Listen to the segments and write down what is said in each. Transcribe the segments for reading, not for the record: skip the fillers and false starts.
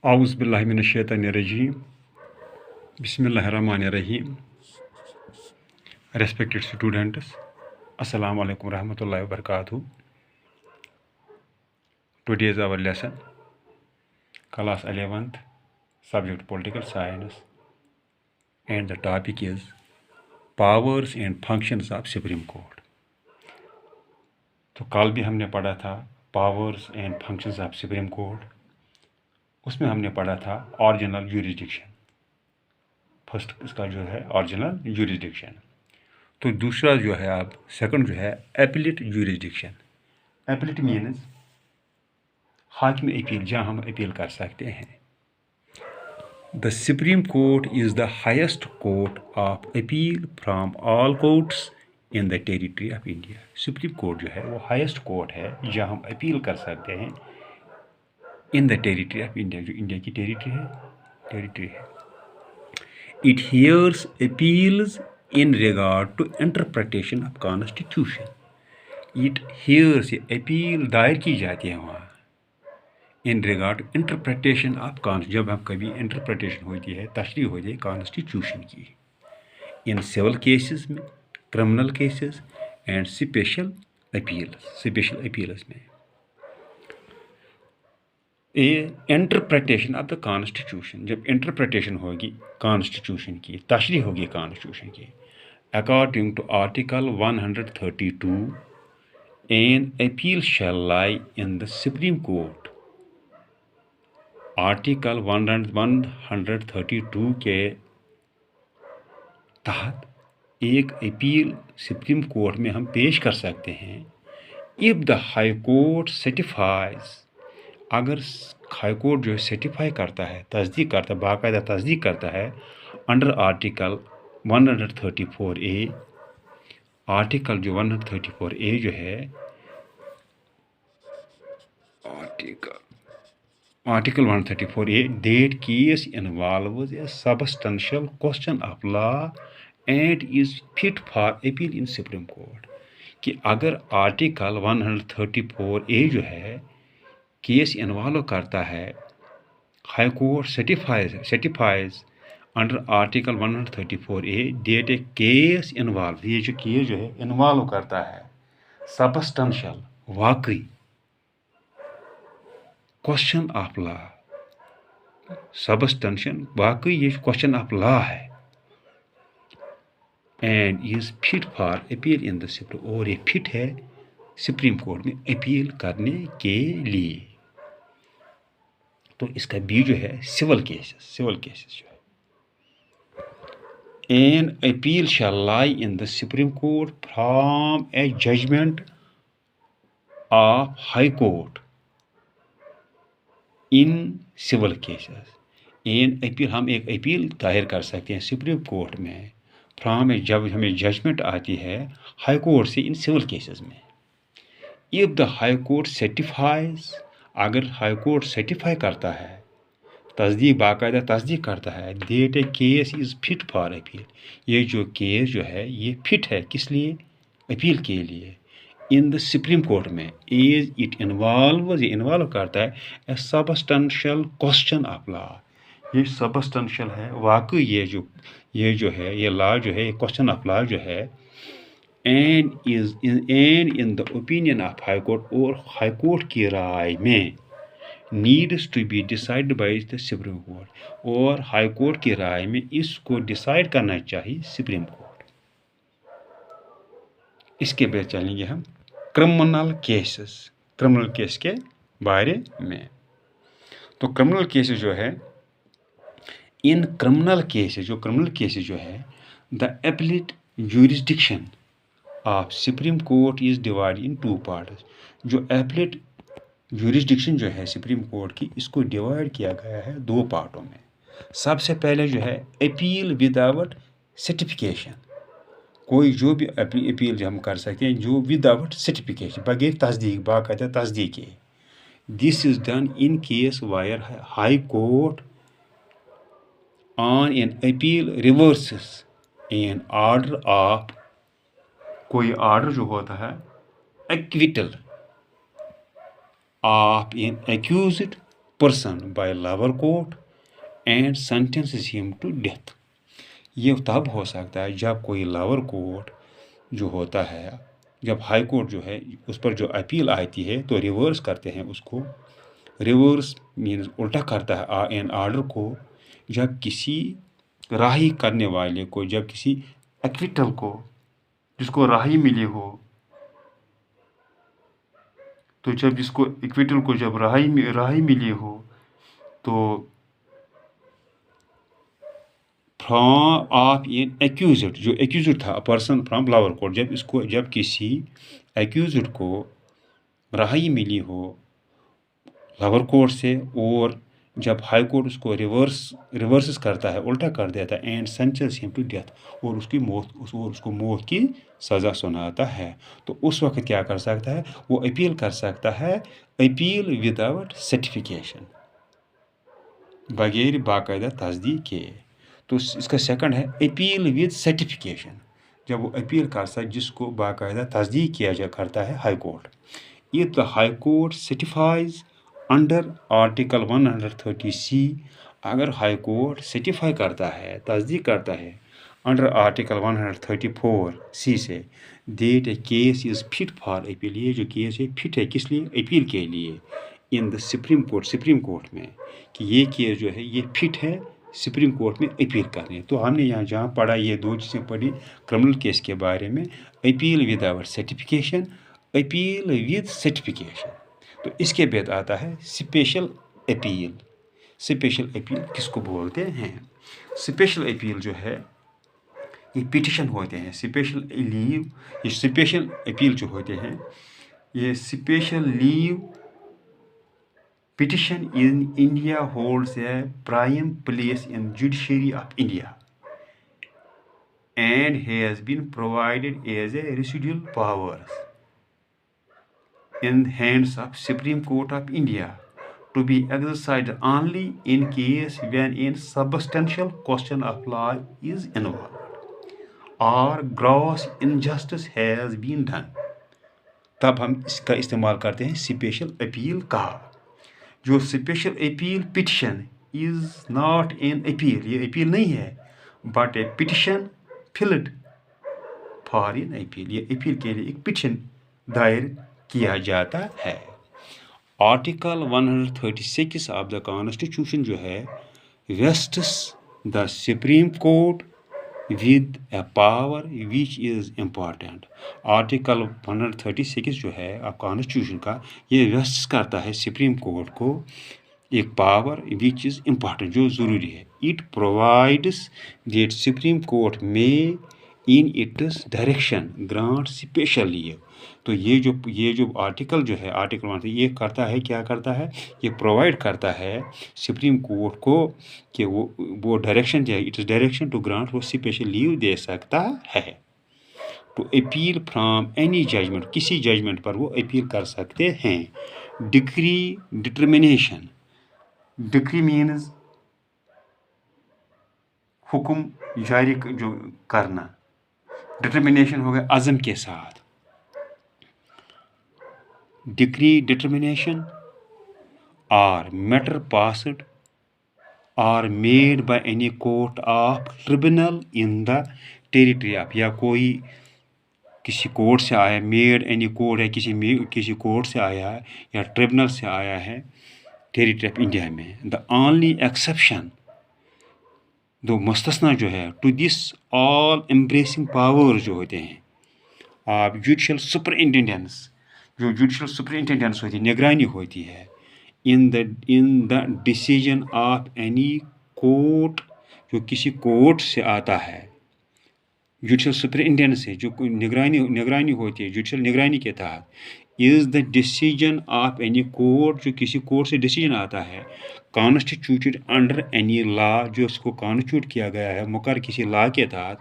A'udhu billahi minash shaitanir rajim. Bismillahirrahmanirrahim. Respected students, Assalamu alaikum rahmatullahi wa barakatuh. Today is our lesson, class 11th, subject political science, and the topic is powers and functions of Supreme Court. तो कल भी हमने पढ़ा था powers and functions of supreme court. उसमें हमने पढ़ा था ओरिजिनल यूरिसडिक्शन। फर्स्ट इसका जो है ओरिजिनल यूरिसडिक्शन। तो दूसरा जो है आप सेकंड जो है एपीलेट यूरिसडिक्शन। एपीलेट मीन्स हाकिम अपील, जहाँ हम अपील कर सकते हैं। The supreme court is the highest court of appeal from all courts in the territory of India. Supreme court जो है वो हाईएस्ट कोर्ट है जहाँ हम अपील कर सकते हैं in the territory of India, जो इंडिया की टेरिटरी है। It hears appeals in regard to interpretation of constitution. It hears, appeal दायर की जाती है वहाँ in regard to interpretation of जब हम कभी इंटरप्रिटेशन होती है, तशरीह होती है कॉन्स्टिट्यूशन की, इन सिविल केसेस में, criminal cases and special appeals में। इंटरप्रिटेशन ऑफ द कॉन्स्टिट्यूशन, जब इंटरप्रिटेशन होगी कॉन्स्टिट्यूशन की, तशरीह होगी कॉन्स्टिट्यूशन की, according to article 132 an appeal shall lie in the supreme court. Article 132 के तहत एक अपील सुप्रीम कोर्ट में हम पेश कर सकते हैं। If the high court certifies, अगर हाई कोर्ट जो है सर्टिफाई करता है, तस्दीक करता है, बाकायदा तस्दीक करता है अंडर आर्टिकल 134A, आर्टिकल जो 134A जो है, article 134A, that case involves a substantial question of law and is fit for appeal in Supreme Court। कि अगर आर्टिकल 134A जो है केस इन्वॉल्व करता है, high court certifies under article 134A that a case involve, ये जो case जो है इन्वॉल्व करता है सबस्टेंशियल, वाकई, क्वेश्चन ऑफ लॉ, सबस्टेंशियल, वाकई ये क्वेश्चन ऑफ लॉ है, and is fit for appeal in the supreme, और ये फिट है सुप्रीम कोर्ट में अपील करने के लिए। तो इसका बी जो है सिविल केसेस जो है। An appeal shall lie in the supreme court from a judgment of high court in civil cases. An appeal, हम एक अपील दायर कर सकते हैं सुप्रीम कोर्ट में फ्रॉम, जब हमें जजमेंट आती है हाई कोर्ट से इन सिविल केसेस में। If the high court certifies, अगर हाई कोर्ट सर्टिफाई करता है, तस्दीक, बाकायदा तस्दीक करता है, that a case is fit for appeal, ये जो केस जो है ये फिट है किस लिए, अपील के लिए, इन द सुप्रीम कोर्ट में, इज इट इन्वॉल्व करता है ए सबस्टेंशियल क्वेश्चन ऑफ लॉ, ये सबस्टेंशियल है, वाकई ये जो है ये लॉ जो है, क्वेश्चन ऑफ लॉ जो है, and in the opinion of high court, और हाई कोर्ट की राय में, needs to be decide by the supreme court, और हाई कोर्ट की राय में इसको डिसाइड करना चाहिए सुप्रीम कोर्ट। इसके बाद चलेंगे हम क्रिमिनल केस के बारे में। तो क्रिमिनल केसेस जो है, इन क्रिमिनल केसेस जो है, the appellate jurisdiction of supreme court is divided in two parts. जो एपीलेट यूरिसडिक्शन जो है सुप्रीम कोर्ट की, इसको डिवाइड किया गया है दो पार्टों में। सबसे पहले जो है अपील विदाउट सर्टिफिकेशन, कोई जो भी अपील जो हम कर सकते हैं जो विदाउट सर्टिफिकेशन, बगैर तस्दीक, बाकायदा तस्दीक है। This is done in case where high court on an appeal reverses an order of, कोई ऑर्डर जो होता है acquittal of an accused person by lower court and sentences him to death। ये तब हो सकता है जब कोई लोअर कोर्ट जो होता है, जब हाई कोर्ट जो है उस पर जो अपील आती है तो रिवर्स करते हैं उसको। रिवर्स मीन्स उल्टा करता है एन आर्डर को, जब किसी राही करने वाले को, जब किसी एक्विटल को, जिसको राही मिली हो, तो जब जिसको एक्विटल को जब राही मिली हो तो फ्रॉम ऑफ एन एक्यूज्ड, जो एक्यूज्ड था पर्सन फ्रॉम लोअर कोर्ट, जब किसी एक्यूज्ड को राही मिली हो लोअर कोर्ट से और जब हाई कोर्ट उसको रिवर्स करता है, उल्टा कर देता है, and sentence him to death, और उसको मौत की सज़ा सुनाता है, तो उस वक्त क्या कर सकता है, वो अपील कर सकता है, अपील विदाउट सर्टिफिकेशन, बगैर बाकायदा तस्दीक के। तो इसका सेकंड है अपील विद सर्टिफिकेशन, जब वो अपील कर सकता, जिसको बाकायदा तस्दीक किया जा करता है high court. If the high court certifies under article 130C, अगर हाई कोर्ट सर्टिफाई करता है, तस्दीक करता है अंडर आर्टिकल 134C से, that A case is fit for appeal, ये जो केस है फिट है किस लिए, अपील के लिए, इन द सुप्रीम कोर्ट में, कि ये केस जो है ये फिट है सुप्रीम कोर्ट में अपील करने। तो हमने यहाँ जहाँ पढ़ा, ये दो चीज़ें पढ़ी क्रिमिनल केस के बारे में, appeal without certification, appeal with certification. तो इसके बाद आता है स्पेशल अपील। स्पेशल अपील किसको बोलते हैं? स्पेशल अपील जो है ये पिटिशन होते हैं, स्पेशल लीव, ये स्पेशल अपील जो होते हैं, ये special leave petition in India holds a prime place in judiciary of India and has been provided as a residual powers in the hands of Supreme Court of India to be exercised only in case when a substantial question of law is involved or gross injustice has been done। तब हम इसका इस्तेमाल करते हैं special appeal का। जो special appeal petition is not an appeal, ये appeal नहीं है, but A petition field for an appeal, ये अपील के लिए एक पिटिशन दायर किया जाता है। आर्टिकल 136 ऑफ द कॉन्स्टिट्यूशन जो है wastes the supreme court with A power which is important. Article 136 जो है आप कॉन्स्टिट्यूशन का, ये वेस्ट करता है सुप्रीम कोर्ट को एक पावर विच इज़ इम्पॉर्टेंट, जो ज़रूरी है। It provides that supreme court में in its direction grant special leave. तो ये जो आर्टिकल जो है, आर्टिकल 1 ये करता है, क्या करता है, ये प्रोवाइड करता है सुप्रीम कोर्ट को कि वो डायरेक्शन जो है, इट्स डायरेक्शन टू ग्रांट, वो स्पेशल लीव दे सकता है। To appeal from any judgment, किसी जजमेंट पर वो अपील कर सकते हैं। डिक्री डिटर्मिनेशन, डिक्री मीन्स हुक्म जारी जो करना, डिटर्मिनेशन हो गया अज़म के साथ। Decree determination or matter passed or made by any court of tribunal in the territory of, या कोई किसी कोर्ट से आया, मेड एनी कोर्ट है, किसी कोर्ट से आया है या ट्रिब्यूनल से आया है टेरिटरी ऑफ इंडिया में। द ओनली एक्सेप्शन, दो मुस्तस्ना जो है, to this all embracing power जो होते हैं आप जुडिशल सुपरिटेंडेंस, जो जुडिशल सुपरिटेंडेंस होती है, निगरानी होती है in the decision of any court, जो किसी कोर्ट से आता है, जुडिशल सुपरिटेंडेंस से जो निगरानी होती है जुडिशल निगरानी के तहत, is the decision of any court, जो किसी कोर्ट से डिसीजन आता है, कॉन्स्टिट्यूटेड अंडर एनी लॉ, जो उसको कॉन्स्टिट्यूट किया गया है मुकर किसी लॉ के तहत,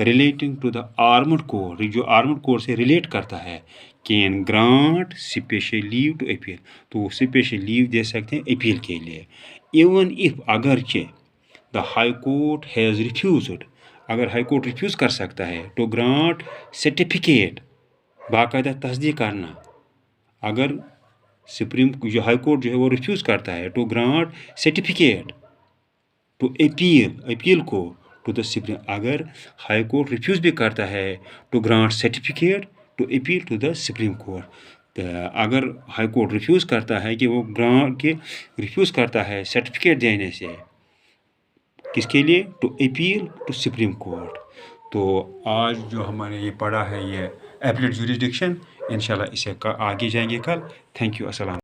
relating to the armed court, जो आर्मड कोर्ट से रिलेट करता है, can grant special leave to appeal, तो स्पेशल लीव दे सकते हैं अपील के लिए। इवन इफ, अगरचे the high court has refused, अगर हाई कोर्ट रिफ्यूज़ कर सकता है टू ग्रांट सर्टिफिकेट, बाकायदा तस्दीक करना, अगर सुप्रीम जो हाई कोर्ट जो है वो रिफ्यूज़ करता है to grant certificate to appeal को टू द सुप्रीम, अगर हाई कोर्ट रिफ्यूज़ भी करता है to grant certificate to appeal to the supreme court, तो अगर हाई कोर्ट रिफ्यूज़ करता है कि वो ग्रांट के रिफ्यूज़ करता है सर्टिफिकेट देने से, किसके लिए? To appeal to supreme court. तो आज जो हमने ये पढ़ा है ये एपीलेट ज्यूरिसडिक्शन, इंशाल्लाह इसे आगे जाएंगे कल। थैंक यू, अस्सलाम।